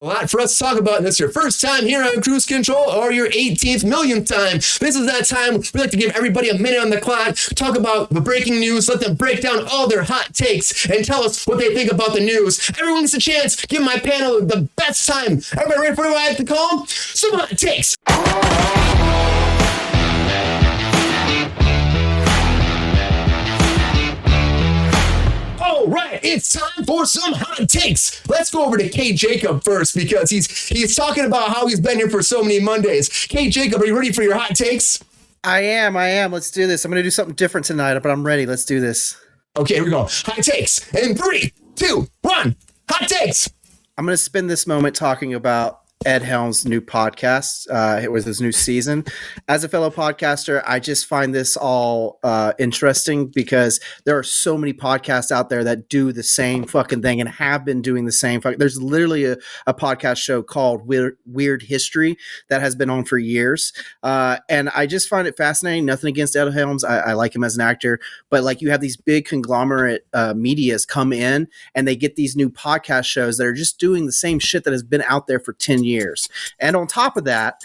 A lot for us to talk about, and it's your first time here on Cruise Control or your 18th millionth time. This is that time we like to give everybody a minute on the clock, talk about the breaking news, let them break down all their hot takes, and tell us what they think about the news. Everyone gets a chance. Give my panel the best time. Everybody ready for what I have to call them? Some hot takes. All right, it's time for some hot takes. Let's go over to Kate Jacob first because he's talking about how he's been here for so many Mondays. Kate Jacob, are you ready for your hot takes? I am. Let's do this. I'm going to do something different tonight, but I'm ready. Let's do this. Okay, here we go. Hot takes in 3, 2, 1. Hot takes. I'm going to spend this moment talking about Ed Helms' new podcast. It was his new season. As a fellow podcaster, I just find this all interesting because there are so many podcasts out there that do the same fucking thing and have been doing the same. There's literally a podcast show called Weird History that has been on for years. And I just find it fascinating. Nothing against Ed Helms. I like him as an actor, but like you have these big conglomerate medias come in and they get these new podcast shows that are just doing the same shit that has been out there for 10 years. And on top of that,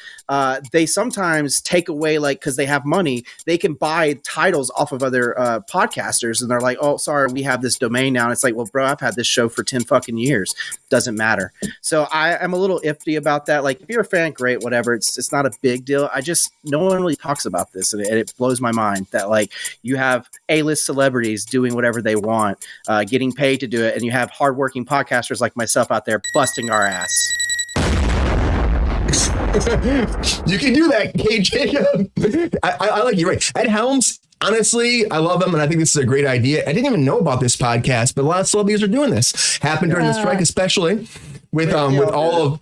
they sometimes take away, like, because they have money, they can buy titles off of other podcasters, and they're like, oh, sorry, we have this domain now. And it's like, well, bro, I've had this show for 10 fucking years. Doesn't matter. So I'm a little iffy about that. Like, if you're a fan, great, whatever. It's not a big deal. No one really talks about this, and it blows my mind that, like, you have A-list celebrities doing whatever they want, getting paid to do it, and you have hardworking podcasters like myself out there busting our ass. You can do that, Kate Jacob. I like you, right? Ed Helms, honestly, I love him, and I think this is a great idea. I didn't even know about this podcast, but a lot of celebrities are doing this. Happened during the strike, especially with all of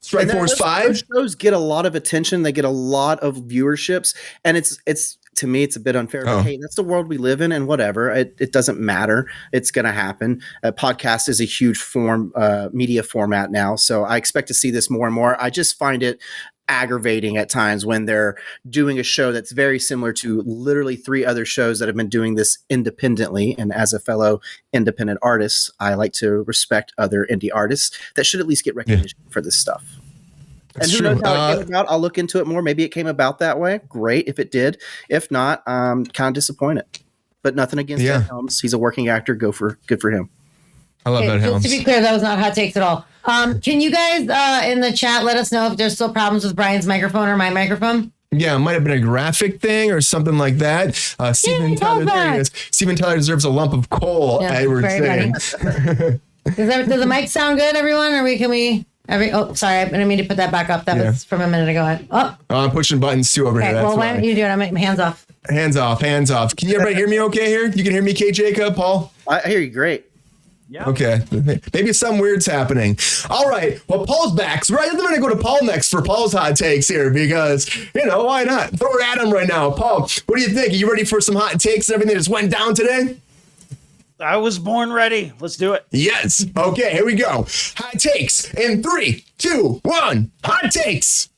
Strike Force 5. Those shows get a lot of attention. They get a lot of viewerships, and it's to me, it's a bit unfair. But hey, that's the world we live in, and whatever. It doesn't matter. It's going to happen. A podcast is a huge media format now, so I expect to see this more and more. I just find it aggravating at times when they're doing a show that's very similar to literally 3 other shows that have been doing this independently. And as a fellow independent artist, I like to respect other indie artists that should at least get recognition for this stuff. That's and who true. knows how it came about? I'll look into it more. Maybe it came about that way. Great if it did. If not, I'm kind of disappointed. But nothing against Ed Helms. He's a working actor. Good for him. I love Ed Helms. To be clear, that was not hot takes at all. Can you guys in the chat let us know if there's still problems with Brian's microphone or my microphone? Yeah, it might have been a graphic thing or something like that. Steven Tyler, there he is. Steven Tyler deserves a lump of coal, Edward saying. Does the mic sound good, everyone? Sorry, I didn't mean to put that back up. That was from a minute ago. I'm pushing buttons too over here. Okay, well, why don't you do it? I'm hands off. Hands off. Can everybody hear me okay here? You can hear me, Kate Jacob, Paul? I hear you great. Yeah. Okay. Maybe some weird's happening. All right. Well, Paul's back. So I'm going to go to Paul next for Paul's hot takes here because, why not? Throw it at him right now. Paul, what do you think? Are you ready for some hot takes and everything that just went down today? I was born ready. Let's do it. Yes. Okay, here we go. Hot takes in 3, 2, 1. Hot takes.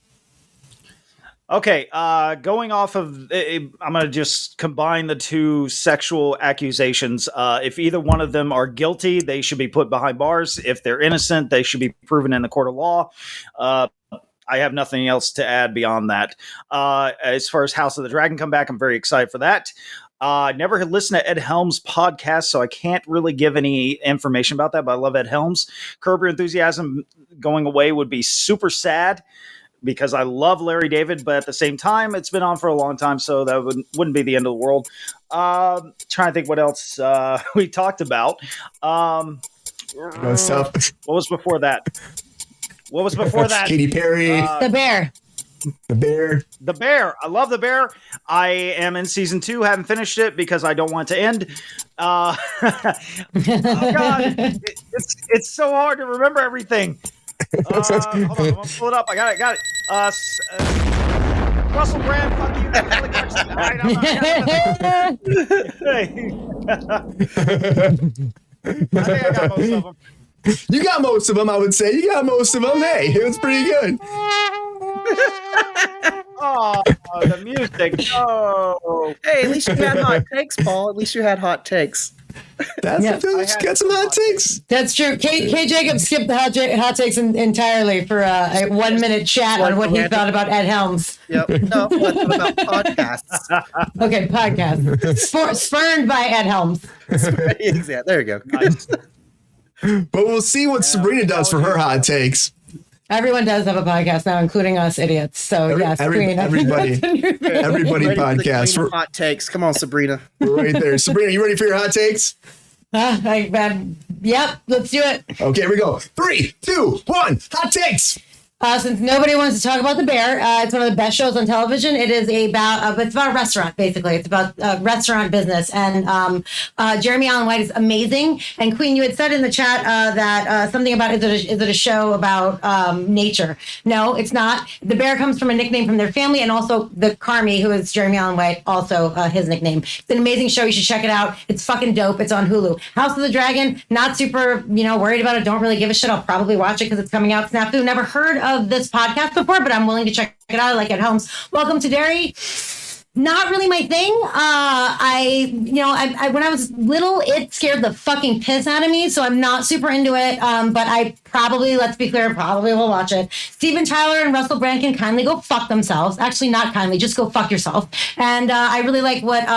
Okay, going off of, I'm going to just combine the 2 sexual accusations. If either one of them are guilty, they should be put behind bars. If they're innocent, they should be proven in the court of law. I have nothing else to add beyond that. As far as House of the Dragon come back, I'm very excited for that. I never had listened to Ed Helms' podcast, so I can't really give any information about that, but I love Ed Helms. Curb Your Enthusiasm going away would be super sad because I love Larry David, but at the same time, it's been on for a long time, so that wouldn't be the end of the world. Trying to think what else we talked about. What was before that? Katy Perry. The Bear. The Bear. I love The Bear. I am in season 2. Haven't finished it because I don't want it to end. Oh God, it's so hard to remember everything. Hold on, I'm gonna pull it up. I got it. Russell Brand, fuck you. I think I got most of them. You got most of them, I would say. You got most of them. Hey, it was pretty good. Oh, the music. Oh. Hey, at least you had hot takes, Paul. At least you had hot takes. That's Yeah. she's got some hot takes. That's true. K Jacobs skipped the hot takes entirely for a 1 minute chat on what he thought about Ed Helms. Yep. No, what about podcasts? Okay, podcast. Spurned by Ed Helms. Yeah, there you go. Nice. But we'll see what Sabrina does for her hot takes. Everyone does have a podcast now, including us idiots. So yes, Queen. Everybody Ready for the podcast. queen of hot takes. Come on, Sabrina. We're right there. Sabrina, you ready for your hot takes? Yep, let's do it. Okay, here we go. 3, 2, 1. Hot takes. Since nobody wants to talk about The Bear, it's one of the best shows on television. It is about it's about a restaurant, basically. It's about restaurant business, and Jeremy Allen White is amazing. And Queen, you had said in the chat that something about is it a show about nature? No, it's not. The Bear comes from a nickname from their family, and also the Carmi, who is Jeremy Allen White, also his nickname. It's an amazing show. You should check it out. It's fucking dope. It's on Hulu. House of the Dragon. Not super, worried about it. Don't really give a shit. I'll probably watch it because it's coming out. Snafu. Never heard of this podcast before, but I'm willing to check it out. I like Ed Helms. Welcome to Derry. Not really my thing. I when I was little, it scared the fucking piss out of me, so I'm not super into it. But I probably, let's be clear, probably will watch it. Steven Tyler and Russell Brand can kindly go fuck themselves. Actually, not kindly, just go fuck yourself. And I really like what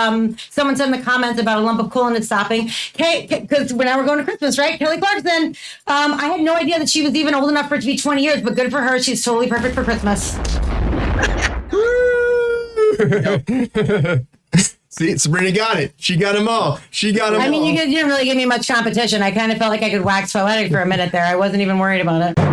someone said in the comments about a lump of coal and it stopping. Because when we're going to Christmas, right? Kelly Clarkson. I had no idea that she was even old enough for it to be 20 years, but good for her. She's totally perfect for Christmas. See, Sabrina got it. She got them all. I mean, you didn't really give me much competition. I kind of felt like I could wax poetic for a minute there. I wasn't even worried about it.